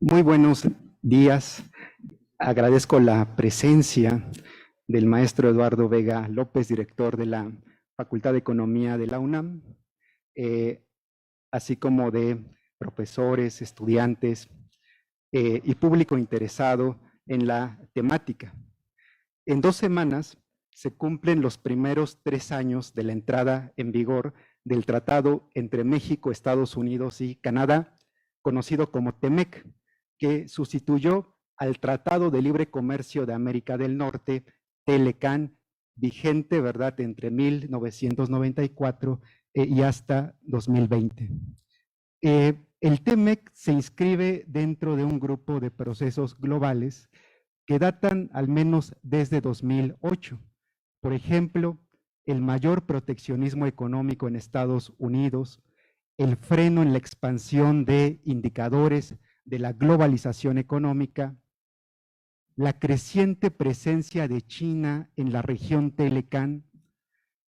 Muy buenos días. Agradezco la presencia del maestro Eduardo Vega López, director de la Facultad de Economía de la UNAM, así como de profesores, estudiantes y público interesado en la temática. En 2 semanas se cumplen los primeros 3 años de la entrada en vigor del tratado entre México, Estados Unidos y Canadá, conocido como TEMEC, que sustituyó al Tratado de Libre Comercio de América del Norte, TELECAN, vigente, ¿verdad?, entre 1994 y hasta 2020. El TEMEC se inscribe dentro de un grupo de procesos globales que datan al menos desde 2008. Por ejemplo, el mayor proteccionismo económico en Estados Unidos, el freno en la expansión de indicadores de la globalización económica, la creciente presencia de China en la región TELECAN,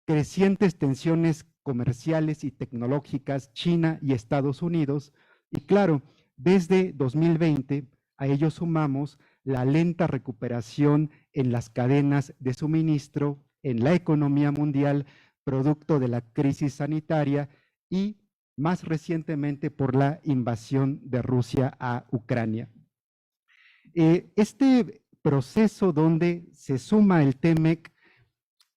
crecientes tensiones comerciales y tecnológicas China y Estados Unidos, y claro, desde 2020 a ello sumamos la lenta recuperación en las cadenas de suministro en la economía mundial, producto de la crisis sanitaria y más recientemente por la invasión de Rusia a Ucrania. Este proceso donde se suma el TEMEC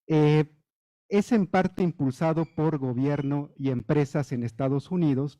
es en parte impulsado por gobierno y empresas en Estados Unidos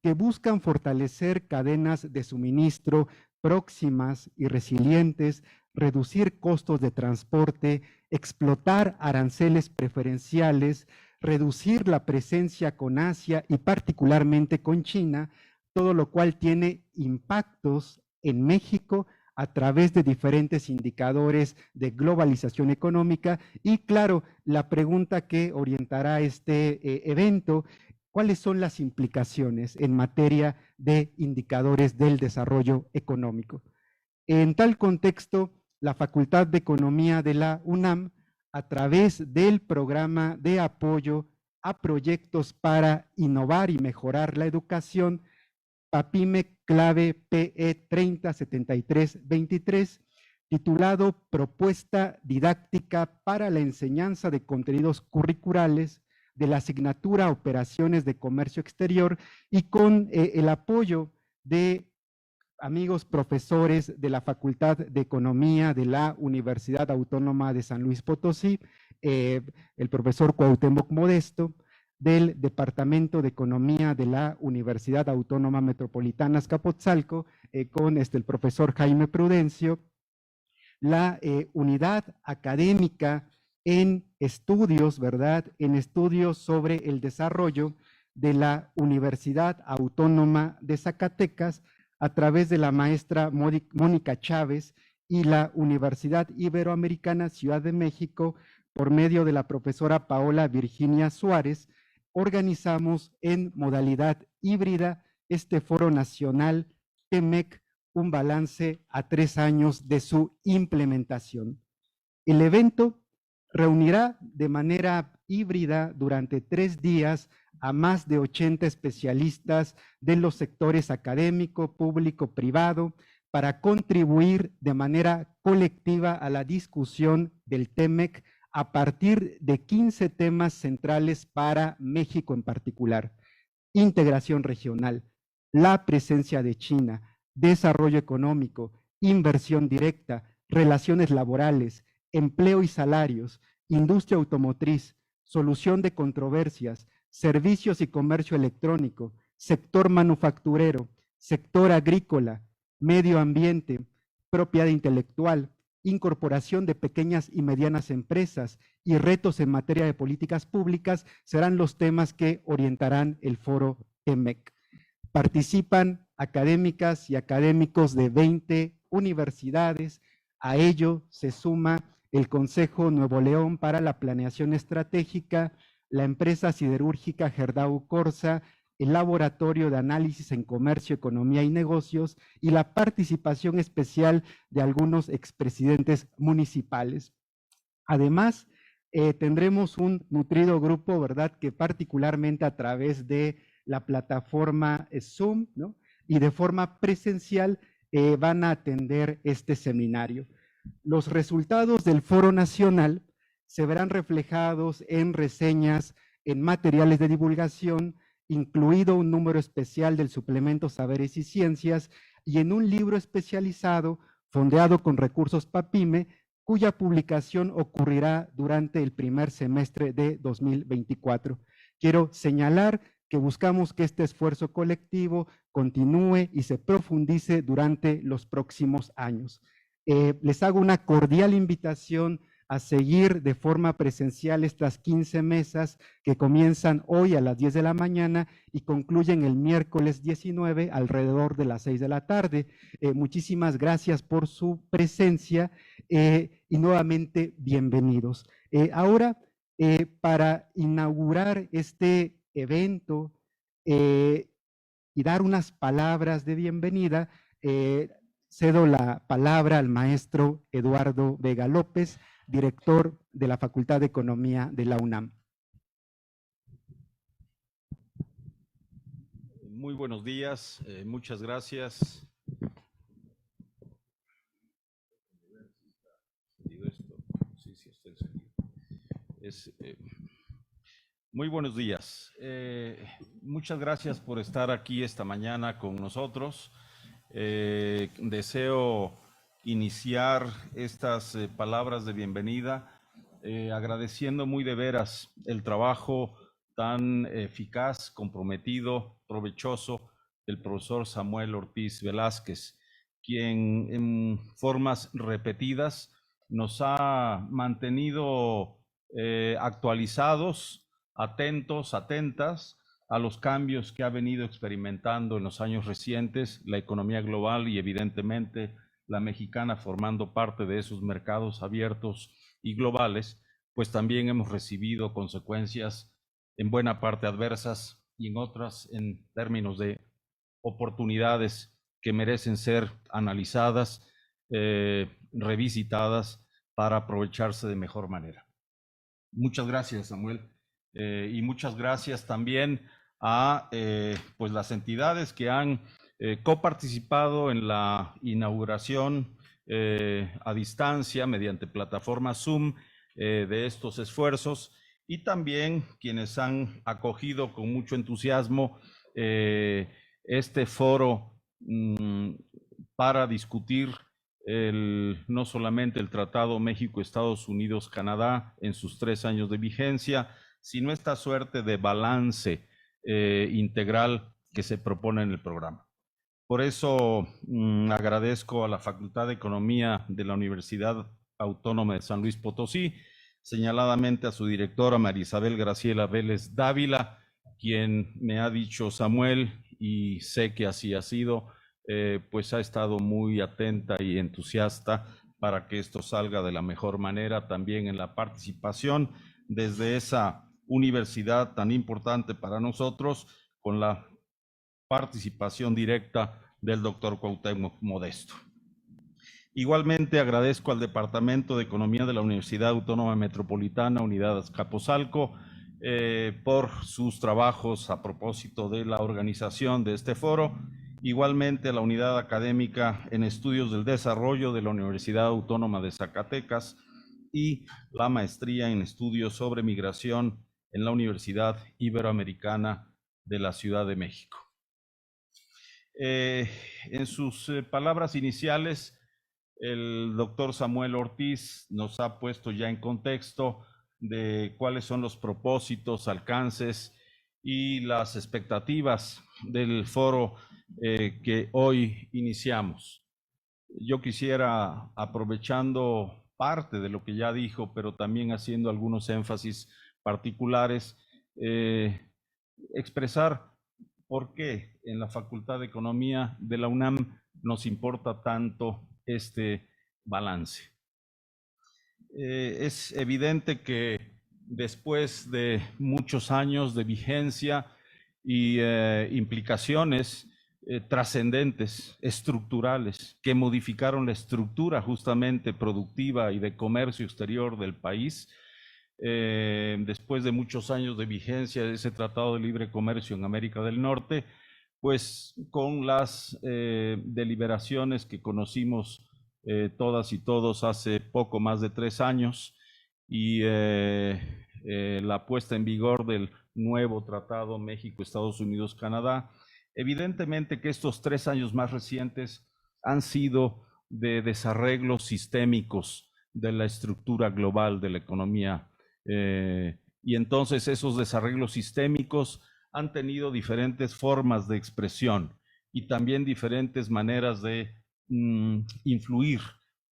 que buscan fortalecer cadenas de suministro próximas y resilientes, reducir costos de transporte, explotar aranceles preferenciales, reducir la presencia con Asia y particularmente con China, todo lo cual tiene impactos en México a través de diferentes indicadores de globalización económica. Y claro, la pregunta que orientará este evento: ¿cuáles son las implicaciones en materia de indicadores del desarrollo económico? En tal contexto, la Facultad de Economía de la UNAM, a través del programa de apoyo a proyectos para innovar y mejorar la educación, PAPIME clave PE 307323, titulado Propuesta Didáctica para la Enseñanza de Contenidos Curriculares de la asignatura Operaciones de Comercio Exterior, y con el apoyo de amigos profesores de la Facultad de Economía de la Universidad Autónoma de San Luis Potosí, el profesor Cuauhtémoc Modesto, del Departamento de Economía de la Universidad Autónoma Metropolitana Azcapotzalco, con el profesor Jaime Prudencio, la unidad académica en estudios, ¿verdad?, en estudios sobre el desarrollo de la Universidad Autónoma de Zacatecas, a través de la maestra Mónica Chávez, y la Universidad Iberoamericana Ciudad de México, por medio de la profesora Paola Virginia Suárez, organizamos en modalidad híbrida este Foro Nacional TEMEC, un balance a 3 años de su implementación. El evento reunirá de manera híbrida durante 3 días a más de 80 especialistas de los sectores académico, público, privado, para contribuir de manera colectiva a la discusión del TEMEC a partir de 15 temas centrales para México en particular: integración regional, la presencia de China, desarrollo económico, inversión directa, relaciones laborales, empleo y salarios, industria automotriz, solución de controversias, servicios y comercio electrónico, sector manufacturero, sector agrícola, medio ambiente, propiedad intelectual, incorporación de pequeñas y medianas empresas y retos en materia de políticas públicas serán los temas que orientarán el foro TEMEC. Participan académicas y académicos de 20 universidades. A ello se suma el Consejo Nuevo León para la Planeación Estratégica, la empresa siderúrgica Gerdau Corsa, el Laboratorio de Análisis en Comercio, Economía y Negocios, y la participación especial de algunos expresidentes municipales. Además, tendremos un nutrido grupo, ¿verdad?, que particularmente a través de la plataforma Zoom, ¿no?, y de forma presencial van a atender este seminario. Los resultados del Foro Nacional se verán reflejados en reseñas, en materiales de divulgación, incluido un número especial del suplemento Saberes y Ciencias y en un libro especializado fondeado con recursos PAPIME, cuya publicación ocurrirá durante el primer semestre de 2024. Quiero señalar que buscamos que este esfuerzo colectivo continúe y se profundice durante los próximos años. Les hago una cordial invitación a seguir de forma presencial estas 15 mesas que comienzan hoy a las 10 de la mañana y concluyen el miércoles 19 alrededor de las 6 de la tarde. Muchísimas gracias por su presencia y nuevamente bienvenidos. Ahora, para inaugurar este evento y dar unas palabras de bienvenida, cedo la palabra al maestro Eduardo Vega López, director de la Facultad de Economía de la UNAM. Muy buenos días, muchas gracias. Muy buenos días. Muchas gracias por estar aquí esta mañana con nosotros. Deseo iniciar estas palabras de bienvenida agradeciendo muy de veras el trabajo tan eficaz, comprometido, provechoso del profesor Samuel Ortiz Velázquez, quien en formas repetidas nos ha mantenido actualizados, atentos, atentas a los cambios que ha venido experimentando en los años recientes la economía global y evidentemente la mexicana formando parte de esos mercados abiertos y globales, pues también hemos recibido consecuencias en buena parte adversas y en otras en términos de oportunidades que merecen ser analizadas, revisitadas para aprovecharse de mejor manera. Muchas gracias, Samuel, y muchas gracias también a pues las entidades que han coparticipado en la inauguración a distancia mediante plataforma Zoom de estos esfuerzos y también quienes han acogido con mucho entusiasmo este foro para discutir no solamente el Tratado México-Estados Unidos-Canadá en sus 3 años de vigencia, sino esta suerte de balance integral que se propone en el programa. Por eso agradezco a la Facultad de Economía de la Universidad Autónoma de San Luis Potosí, señaladamente a su directora María Isabel Graciela Vélez Dávila, quien me ha dicho Samuel, y sé que así ha sido, pues ha estado muy atenta y entusiasta para que esto salga de la mejor manera, también en la participación desde esa universidad tan importante para nosotros, con la participación directa del doctor Cuauhtémoc Modesto. Igualmente agradezco al Departamento de Economía de la Universidad Autónoma Metropolitana, Unidad Azcapotzalco, por sus trabajos a propósito de la organización de este foro. Igualmente a la Unidad Académica en Estudios del Desarrollo de la Universidad Autónoma de Zacatecas y la Maestría en Estudios sobre Migración en la Universidad Iberoamericana de la Ciudad de México. En sus palabras iniciales, el doctor Samuel Ortiz nos ha puesto ya en contexto de cuáles son los propósitos, alcances y las expectativas del foro que hoy iniciamos. Yo quisiera, aprovechando parte de lo que ya dijo, pero también haciendo algunos énfasis particulares, expresar por qué en la Facultad de Economía de la UNAM nos importa tanto este balance. Es evidente que después de muchos años de vigencia y implicaciones trascendentes, estructurales, que modificaron la estructura justamente productiva y de comercio exterior del país, después de muchos años de vigencia de ese Tratado de Libre Comercio en América del Norte, pues con las deliberaciones que conocimos todas y todos hace poco más de 3 años y la puesta en vigor del nuevo tratado México, Estados Unidos, Canadá. Evidentemente que estos 3 años más recientes han sido de desarreglos sistémicos de la estructura global de la economía. Y entonces esos desarreglos sistémicos han tenido diferentes formas de expresión y también diferentes maneras de influir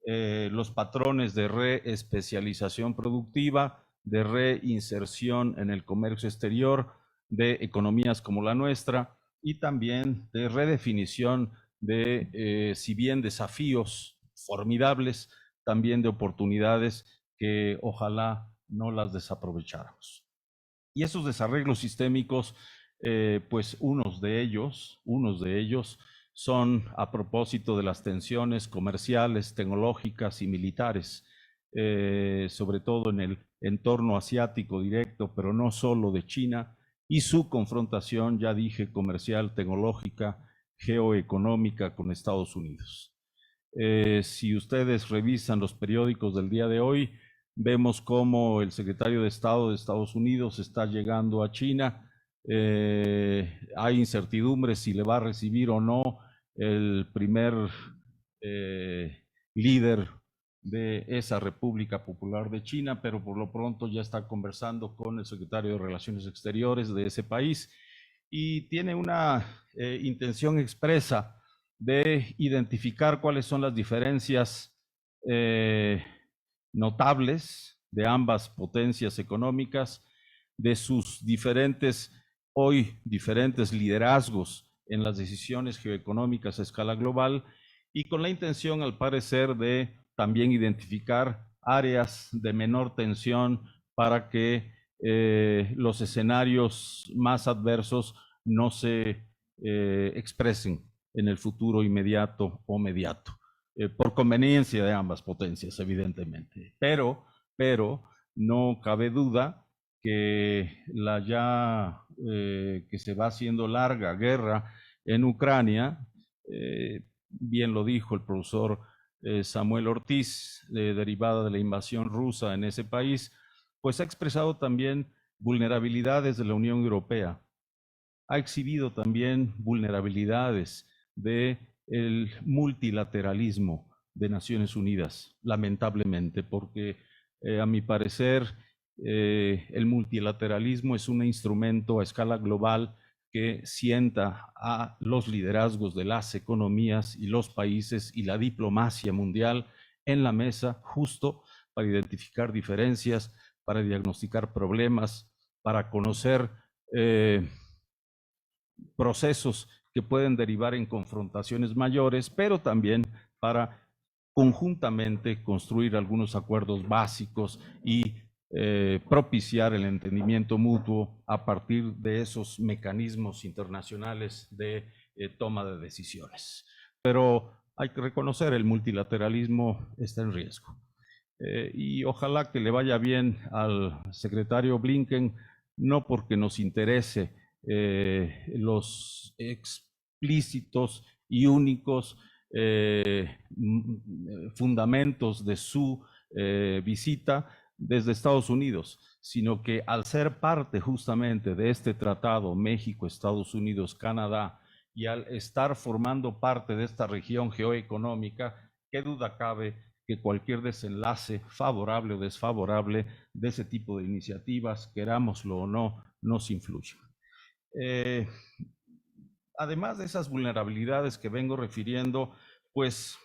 los patrones de reespecialización productiva, de reinserción en el comercio exterior, de economías como la nuestra y también de redefinición de, si bien desafíos formidables, también de oportunidades que ojalá no las desaprovecháramos. Y esos desarreglos sistémicos, pues unos de ellos son a propósito de las tensiones comerciales, tecnológicas y militares, sobre todo en el entorno asiático directo, pero no solo de China, y su confrontación, ya dije, comercial, tecnológica, geoeconómica con Estados Unidos. Si ustedes revisan los periódicos del día de hoy, vemos cómo el secretario de Estado de Estados Unidos está llegando a China. Hay incertidumbres si le va a recibir o no el primer líder de esa República Popular de China, pero por lo pronto ya está conversando con el secretario de Relaciones Exteriores de ese país y tiene una intención expresa de identificar cuáles son las diferencias notables de ambas potencias económicas, de sus hoy diferentes liderazgos en las decisiones geoeconómicas a escala global y con la intención, al parecer, de también identificar áreas de menor tensión para que los escenarios más adversos no se expresen en el futuro inmediato o mediato, por conveniencia de ambas potencias, evidentemente. Pero no cabe duda que la ya que se va haciendo larga guerra en Ucrania, bien lo dijo el profesor Samuel Ortiz, derivada de la invasión rusa en ese país, pues ha expresado también vulnerabilidades de la Unión Europea, ha exhibido también vulnerabilidades del multilateralismo de Naciones Unidas, lamentablemente, porque a mi parecer el multilateralismo es un instrumento a escala global que sienta a los liderazgos de las economías y los países y la diplomacia mundial en la mesa justo para identificar diferencias, para diagnosticar problemas, para conocer procesos que pueden derivar en confrontaciones mayores, pero también para conjuntamente construir algunos acuerdos básicos y propiciar el entendimiento mutuo a partir de esos mecanismos internacionales de toma de decisiones. Pero hay que reconocer, el multilateralismo está en riesgo. Y ojalá que le vaya bien al secretario Blinken, no porque nos interese los explícitos y únicos fundamentos de su visita desde Estados Unidos, sino que al ser parte justamente de este tratado México, Estados Unidos, Canadá, y al estar formando parte de esta región geoeconómica, qué duda cabe que cualquier desenlace favorable o desfavorable de ese tipo de iniciativas, querámoslo o no, nos influye. Además de esas vulnerabilidades que vengo refiriendo, pues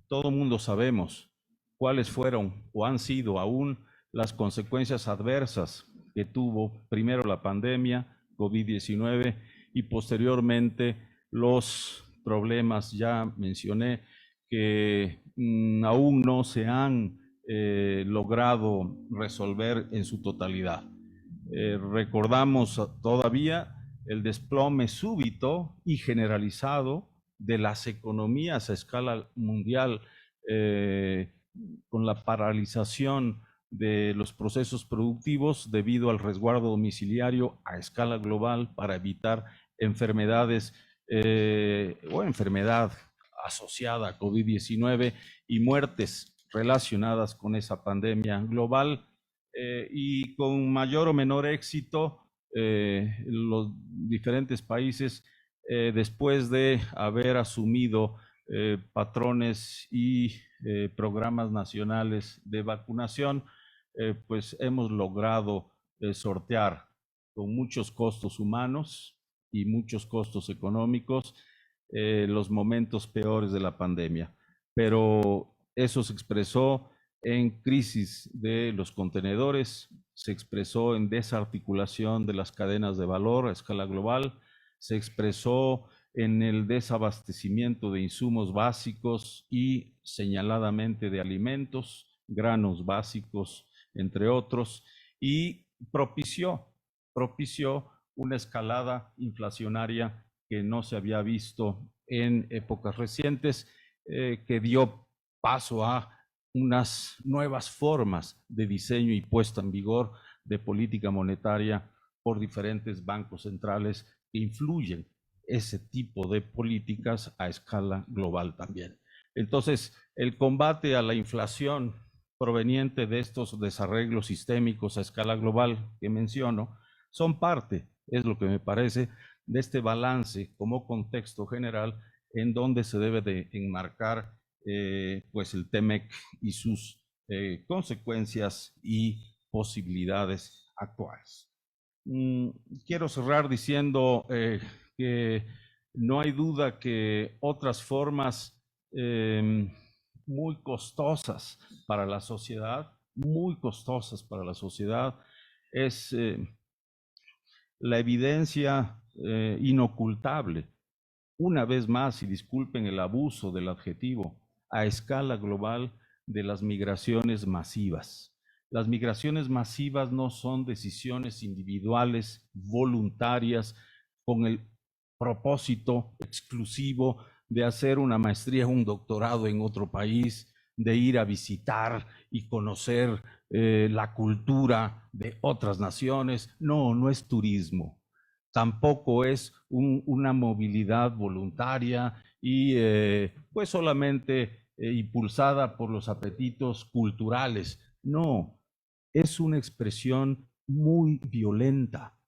todo mundo sabemos cuáles fueron o han sido aún las consecuencias adversas que tuvo primero la pandemia COVID-19 y posteriormente los problemas, ya mencioné, que aún no se han logrado resolver en su totalidad. Recordamos todavía el desplome súbito y generalizado de las economías a escala mundial, con la paralización de los procesos productivos debido al resguardo domiciliario a escala global para evitar enfermedades o enfermedad asociada a COVID-19 y muertes relacionadas con esa pandemia global, y con mayor o menor éxito los diferentes países, después de haber asumido patrones y programas nacionales de vacunación, pues hemos logrado sortear con muchos costos humanos y muchos costos económicos los momentos peores de la pandemia. Pero eso se expresó en crisis de los contenedores, se expresó en desarticulación de las cadenas de valor a escala global, se expresó en el desabastecimiento de insumos básicos y señaladamente de alimentos, granos básicos, entre otros, y propició una escalada inflacionaria que no se había visto en épocas recientes, que dio paso a unas nuevas formas de diseño y puesta en vigor de política monetaria por diferentes bancos centrales que influyen ese tipo de políticas a escala global también. Entonces, el combate a la inflación proveniente de estos desarreglos sistémicos a escala global que menciono son parte, es lo que me parece, de este balance como contexto general en donde se debe de enmarcar pues el TEMEC y sus consecuencias y posibilidades actuales. Quiero cerrar diciendo que no hay duda que otras formas muy costosas para la sociedad, es la evidencia inocultable, una vez más, y disculpen el abuso del adjetivo, a escala global de las migraciones masivas. Las migraciones masivas no son decisiones individuales, voluntarias, con el propósito exclusivo de hacer una maestría o un doctorado en otro país, de ir a visitar y conocer la cultura de otras naciones. No, no es turismo. Tampoco es una movilidad voluntaria y pues solamente impulsada por los apetitos culturales. No, es una expresión muy violenta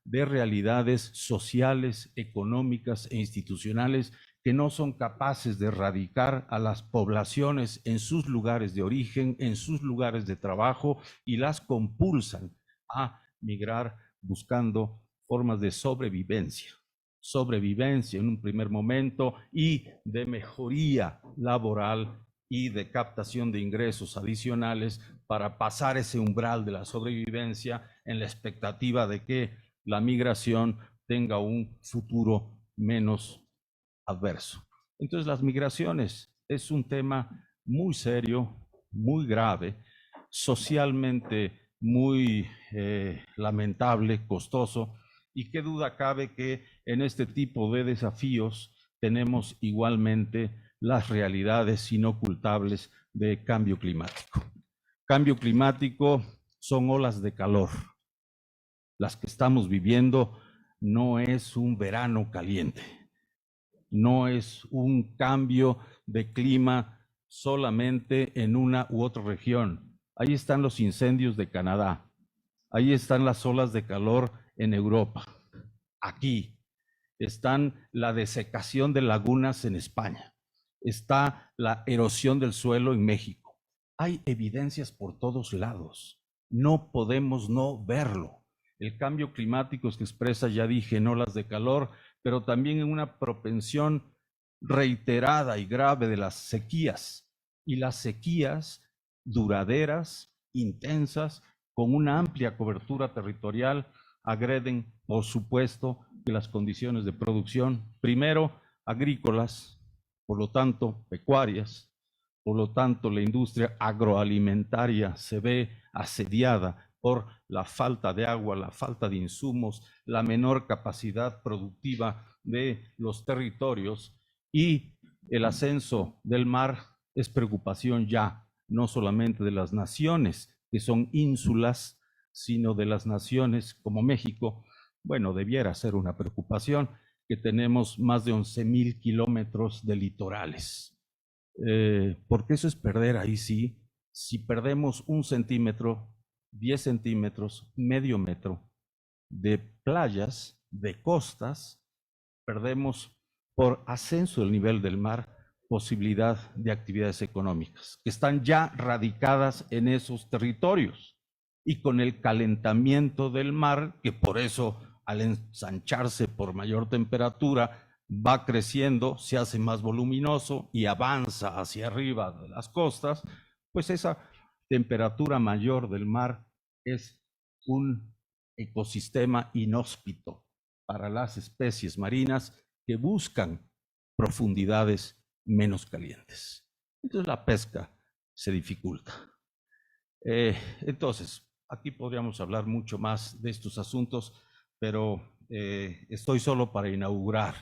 de realidades sociales, económicas e institucionales que no son capaces de erradicar a las poblaciones en sus lugares de origen, en sus lugares de trabajo, y las compulsan a migrar buscando formas de sobrevivencia en un primer momento y de mejoría laboral y de captación de ingresos adicionales para pasar ese umbral de la sobrevivencia en la expectativa de que la migración tenga un futuro menos adverso. Entonces, las migraciones es un tema muy serio, muy grave, socialmente muy lamentable, costoso, y qué duda cabe que en este tipo de desafíos tenemos igualmente las realidades inocultables de cambio climático. Cambio climático son olas de calor. Las que estamos viviendo no es un verano caliente, no es un cambio de clima solamente en una u otra región. Ahí están los incendios de Canadá, ahí están las olas de calor en Europa, aquí están la desecación de lagunas en España, está la erosión del suelo en México. Hay evidencias por todos lados, no podemos no verlo. El cambio climático se expresa, ya dije, en olas de calor, pero también en una propensión reiterada y grave de las sequías, y las sequías duraderas, intensas, con una amplia cobertura territorial, agreden, por supuesto, que las condiciones de producción, primero agrícolas, por lo tanto pecuarias, por lo tanto la industria agroalimentaria se ve asediada por la falta de agua, la falta de insumos, la menor capacidad productiva de los territorios, y el ascenso del mar es preocupación ya no solamente de las naciones que son ínsulas, sino de las naciones como México, bueno, debiera ser una preocupación, que tenemos más de 11,000 kilómetros de litorales. Porque eso es perder ahí sí. Si perdemos 1 centímetro, 10 centímetros, medio metro de playas, de costas, perdemos por ascenso del nivel del mar posibilidad de actividades económicas que están ya radicadas en esos territorios, y con el calentamiento del mar, que por eso al ensancharse por mayor temperatura va creciendo, se hace más voluminoso y avanza hacia arriba de las costas, pues esa temperatura mayor del mar es un ecosistema inhóspito para las especies marinas que buscan profundidades menos calientes. Entonces la pesca se dificulta. Entonces, aquí podríamos hablar mucho más de estos asuntos, pero estoy solo para inaugurar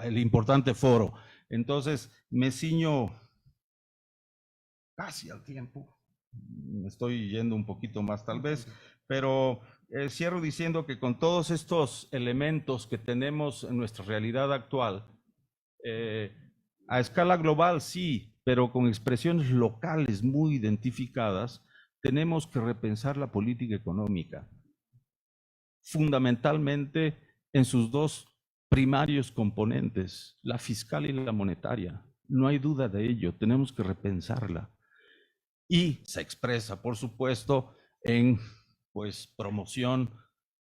el importante foro. Entonces, me ciño casi al tiempo. Me estoy yendo un poquito más tal vez, pero cierro diciendo que con todos estos elementos que tenemos en nuestra realidad actual, a escala global sí, pero con expresiones locales muy identificadas, tenemos que repensar la política económica, fundamentalmente en sus dos primarios componentes, la fiscal y la monetaria. No hay duda de ello, tenemos que repensarla. Y se expresa, por supuesto, en promoción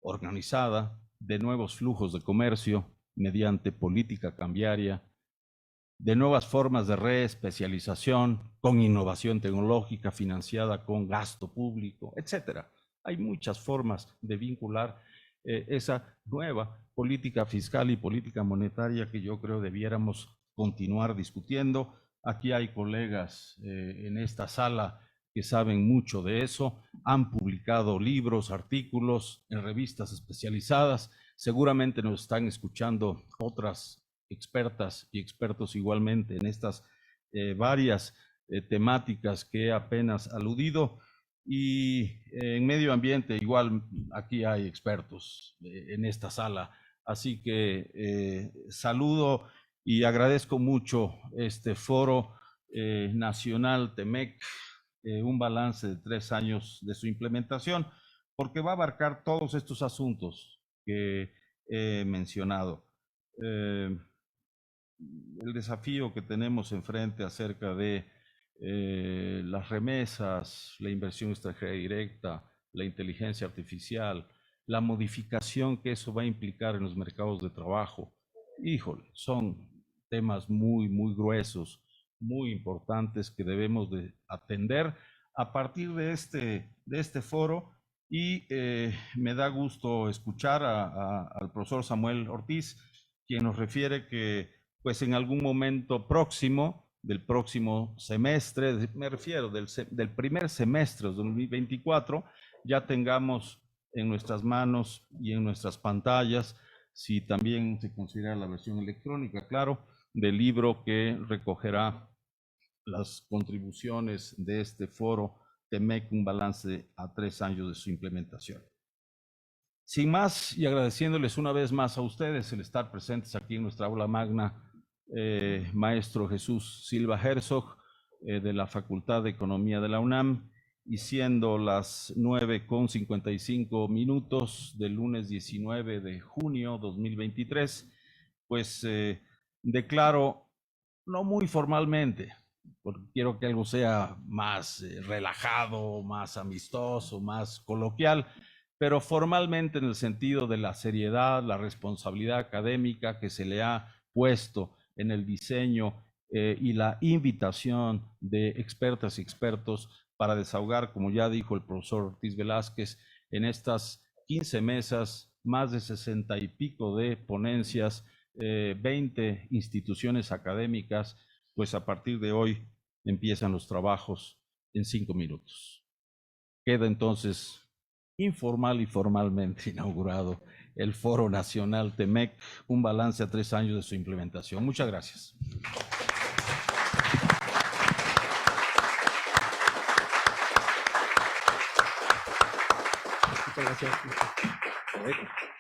organizada de nuevos flujos de comercio mediante política cambiaria, de nuevas formas de reespecialización con innovación tecnológica financiada con gasto público, etcétera. Hay muchas formas de vincular esa nueva política fiscal y política monetaria que yo creo debiéramos continuar discutiendo. Aquí hay colegas en esta sala que saben mucho de eso, han publicado libros, artículos en revistas especializadas, seguramente nos están escuchando otras expertas y expertos igualmente en estas varias temáticas que he apenas aludido, y en medio ambiente igual aquí hay expertos en esta sala, así que saludo y agradezco mucho este foro nacional TEMEC, un balance de 3 años de su implementación, porque va a abarcar todos estos asuntos que he mencionado. El desafío que tenemos enfrente acerca de las remesas, la inversión extranjera directa, la inteligencia artificial, la modificación que eso va a implicar en los mercados de trabajo, híjole, son temas muy, muy gruesos, muy importantes que debemos de atender a partir de este foro. Y me da gusto escuchar al profesor Samuel Ortiz, quien nos refiere que pues en algún momento próximo, del próximo semestre, me refiero del primer semestre de 2024, ya tengamos en nuestras manos y en nuestras pantallas, si también se considera la versión electrónica, claro, del libro que recogerá las contribuciones de este foro TEMEC, un balance a 3 años de su implementación. Sin más, y agradeciéndoles una vez más a ustedes el estar presentes aquí en nuestra aula magna, maestro Jesús Silva Herzog, de la Facultad de Economía de la UNAM, y siendo las 9:55 del lunes 19 de junio 2023, pues declaro, no muy formalmente, porque quiero que algo sea más relajado, más amistoso, más coloquial, pero formalmente en el sentido de la seriedad, la responsabilidad académica que se le ha puesto en el diseño y la invitación de expertas y expertos para desahogar, como ya dijo el profesor Ortiz Velázquez, en estas 15 mesas, más de 60 y pico de ponencias, 20 instituciones académicas, pues a partir de hoy empiezan los trabajos en 5 minutos. Queda entonces informal y formalmente inaugurado el Foro Nacional TEMEC, un balance a 3 años de su implementación. Muchas gracias. Muchas gracias. luego.